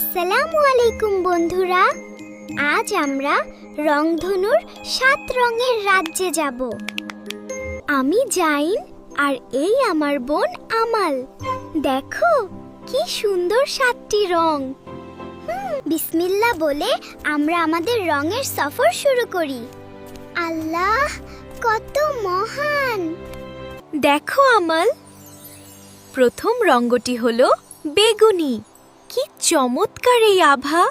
আসসালামু আলাইকুম বন্ধুরা, আজ আমরা রংধনুর 7 রঙের রাজ্যে যাব। আমি জাইন আর এই আমার বোন আমাল। দেখো কি সুন্দর 7টি রং। বিসমিল্লাহ বলে আমরা আমাদের রঙের সফর শুরু করি। আল্লাহ কত মহান! দেখো আমাল, প্রথম রঙটি হলো বেগুনি। কি চমৎকার এই আভা!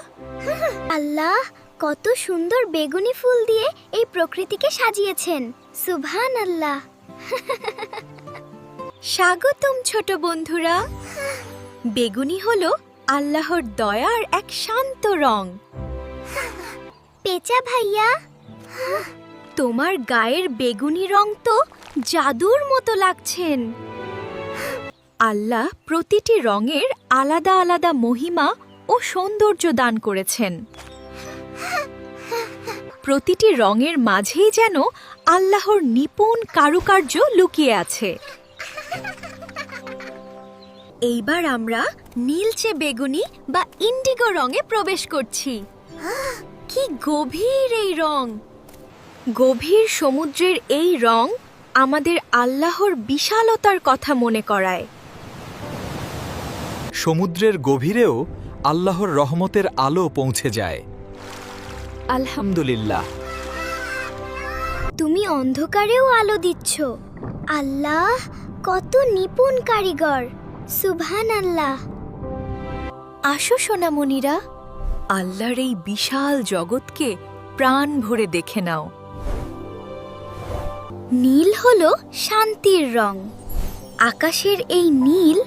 আল্লাহ কত সুন্দর বেগুনি ফুল দিয়ে এই প্রকৃতিকে সাজিয়েছেন। সুবহানাল্লাহ। স্বাগতম ছোট বন্ধুরা। বেগুনি হলো আল্লাহর দয়ার এক শান্ত রং। পেঁচা ভাইয়া, তোমার গায়ের বেগুনি রং তো জাদুর মতো লাগছেন। আল্লাহ প্রতিটি রঙের আলাদা আলাদা মহিমা ও সৌন্দর্য দান করেছেন। প্রতিটি রঙের মাঝেই যেন আল্লাহর নিপুণ কারুকার্য লুকিয়ে আছে। এইবার আমরা নীলচে বেগুনি বা ইন্ডিগো রঙে প্রবেশ করছি। কি গভীর এই রং! গভীর সমুদ্রের এই রং আমাদের আল্লাহর বিশালতার কথা মনে করায়। সমুদ্রের গভীরেও আল্লাহর রহমতের আলো পৌঁছে যায়। আলহামদুলিল্লাহ। তুমি অন্ধকারেও আলো দিচ্ছ। আল্লাহ কত নিপুণ কারিগর। সুবহানাল্লাহ। আসো সোনামণিরা, আল্লাহর এই বিশাল জগৎকে প্রাণ ভরে দেখে নাও। নীল হলো শান্তির রং। আকাশের এই নীল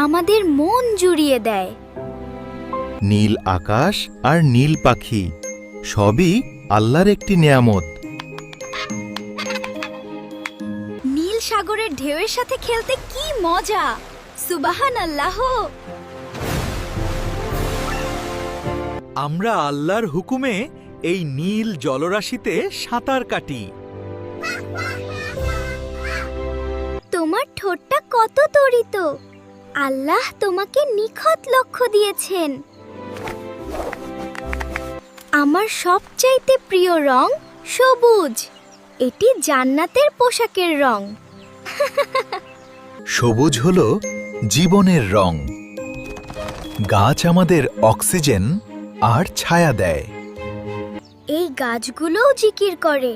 আমাদের মন জুড়িয়ে দেয়। নীল আকাশ আর নীল পাখি সবই আল্লাহর একটি নেয়ামত। নীল সাগরের ঢেউয়ের সাথে খেলতে কি মজা! সুবহানাল্লাহ। আমরা আল্লাহর হুকুমে এই নীল জলরাশিতে সাঁতার কাটি। তোমার ঠোঁটটা কত তড়িত। আল্লাহ তোমাকে নিখুঁত লক্ষ্য দিয়েছেন। আমার সবচাইতে প্রিয় রং সবুজ। এটি জান্নাতের পোশাকের রং। সবুজ হল জীবনের রং। গাছ আমাদের অক্সিজেন আর ছায়া দেয়। এই গাছগুলোও জিকির করে।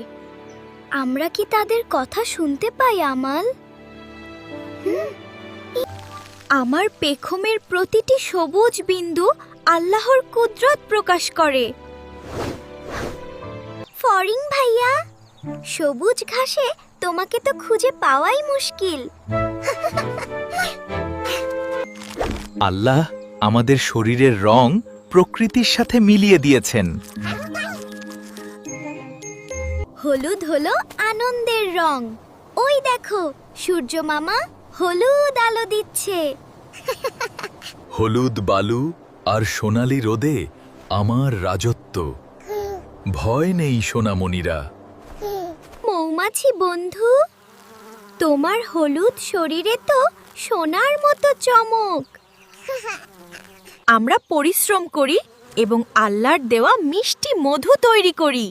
আমরা কি তাদের কথা শুনতে পাই আমাল? আমার পেখমের প্রতিটি সবুজ বিন্দু আল্লাহর কুদরত প্রকাশ করে। ফরিং ভাইয়া, সবুজ ঘাসে তোমাকে তো খুঁজে পাওয়াই মুশকিল। আল্লাহ আমাদের শরীরের রং প্রকৃতির সাথে মিলিয়ে দিয়েছেন। হলুদ হলো আনন্দের রং। ওই দেখো সূর্য মামা হলুদ আলো দিচ্ছে। হলুদ বালু আর সোনালি রোদে আমার রাজত্ব। ভয় নেই সোনামণিরা। মৌমাছি বন্ধু, তোমার হলুদ শরীরে তো সোনার মতো চমক। আমরা পরিশ্রম করি এবং আল্লাহর দেওয়া মিষ্টি মধু তৈরি করি।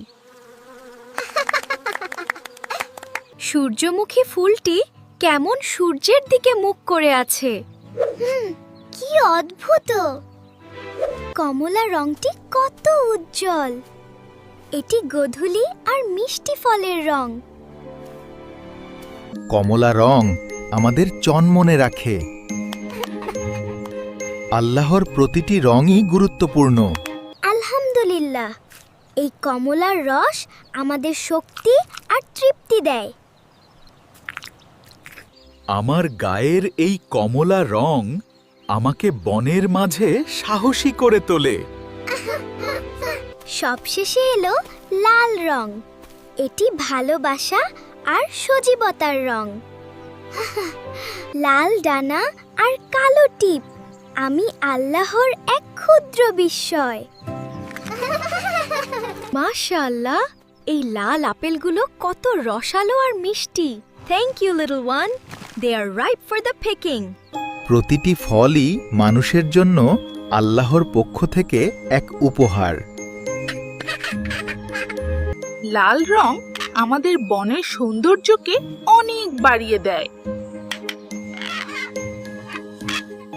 সূর্যমুখী ফুলটি কেমন সূর্যের দিকে মুখ করে আছে। কি অদ্ভুত! কমলা রংটি কত উজ্জ্বল। এটি গোধূলি আর মিষ্টি ফলের রং। কমলা রং আমাদের চনমনে রাখে। আল্লাহর প্রতিটি রঙই গুরুত্বপূর্ণ। আলহামদুলিল্লাহ। এই কমলার রস আমাদের শক্তি আর তৃপ্তি দেয়। আমার গায়ের এই কমলা রং আমাকে বনের মাঝে সাহসী করে তোলে। সবশেষে এলো লাল রং। এটি ভালোবাসা আর সজীবতার রং। লাল ডানা আর কালো টিপ, আমি আল্লাহর এক ক্ষুদ্র বিস্ময়। মাশাআল্লাহ, এই লাল আপেলগুলো কত রসালো আর মিষ্টি। Thank you little one, they are ripe for the picking. প্রতিটি ফলই মানুষের জন্য আল্লাহর পক্ষ থেকে এক উপহার। লাল রং আমাদের বনের সৌন্দর্যকে অনেক বাড়িয়ে দেয়।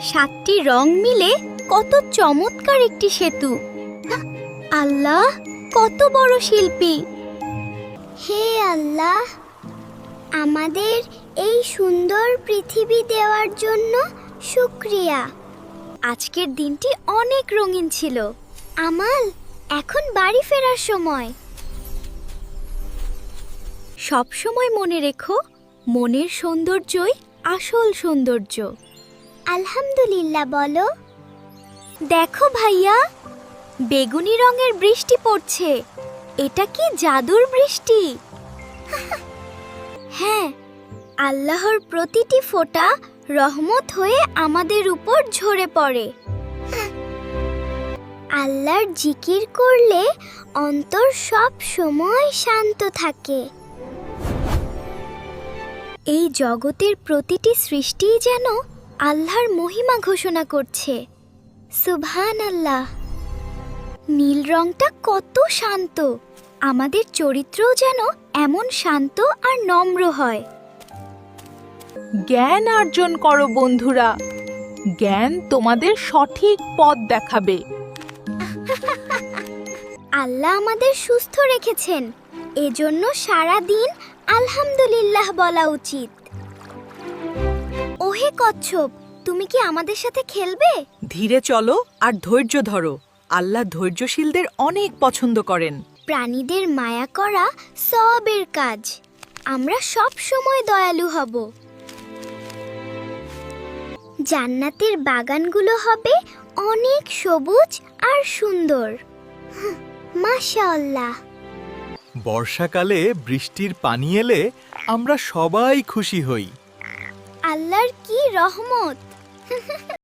7টি রং মিলে কত চমৎকার একটি সেতু। আল্লাহ কত বড় শিল্পী! হে আল্লাহ, আমাদের এই সুন্দর পৃথিবী দেওয়ার জন্য শুকরিয়া। আজকের দিনটি অনেক রঙিন ছিল। আমাল, এখন বাড়ি ফেরার সময়। সব সময় মনে রেখো, মনের সৌন্দর্যই আসল সৌন্দর্য। আলহামদুলিল্লাহ বলো। দেখো ভাইয়া, বেগুনি রঙের বৃষ্টি পড়ছে। এটা কি জাদুর বৃষ্টি? হ্যাঁ, আল্লাহর প্রতিটি ফোঁটা রহমত হয়ে আমাদের উপর ঝরে পড়ে। আল্লাহর জিকির করলে অন্তর সব সময় শান্ত থাকে। এই জগতের প্রতিটি সৃষ্টিই যেন আল্লাহর মহিমা ঘোষণা করছে। সুবহানাল্লাহ। নীল রংটা কত শান্ত। আমাদের চরিত্রও যেন এমন শান্ত আর নম্র হয়। জ্ঞান অর্জন করো বন্ধুরা, জ্ঞান তোমাদের সঠিক পথ দেখাবে। আল্লাহ আমাদের সুস্থ রেখেছেন, এজন্য সারা দিন আলহামদুলিল্লাহ বলা উচিত। ওহে কচ্ছপ, তুমি কি আমাদের সাথে খেলবে? ধীরে চলো আর ধৈর্য ধরো। আল্লাহ ধৈর্যশীলদের অনেক পছন্দ করেন। প্রাণীদের মায়া করা সওয়াবের কাজ। আমরা সব সময় দয়ালু হব। জান্নাতের বাগানগুলো হবে অনেক সবুজ আর সুন্দর। মাশাআল্লাহ। বর্ষাকালে বৃষ্টির পানি এলে আমরা সবাই খুশি হই। আল্লাহর কি রহমত!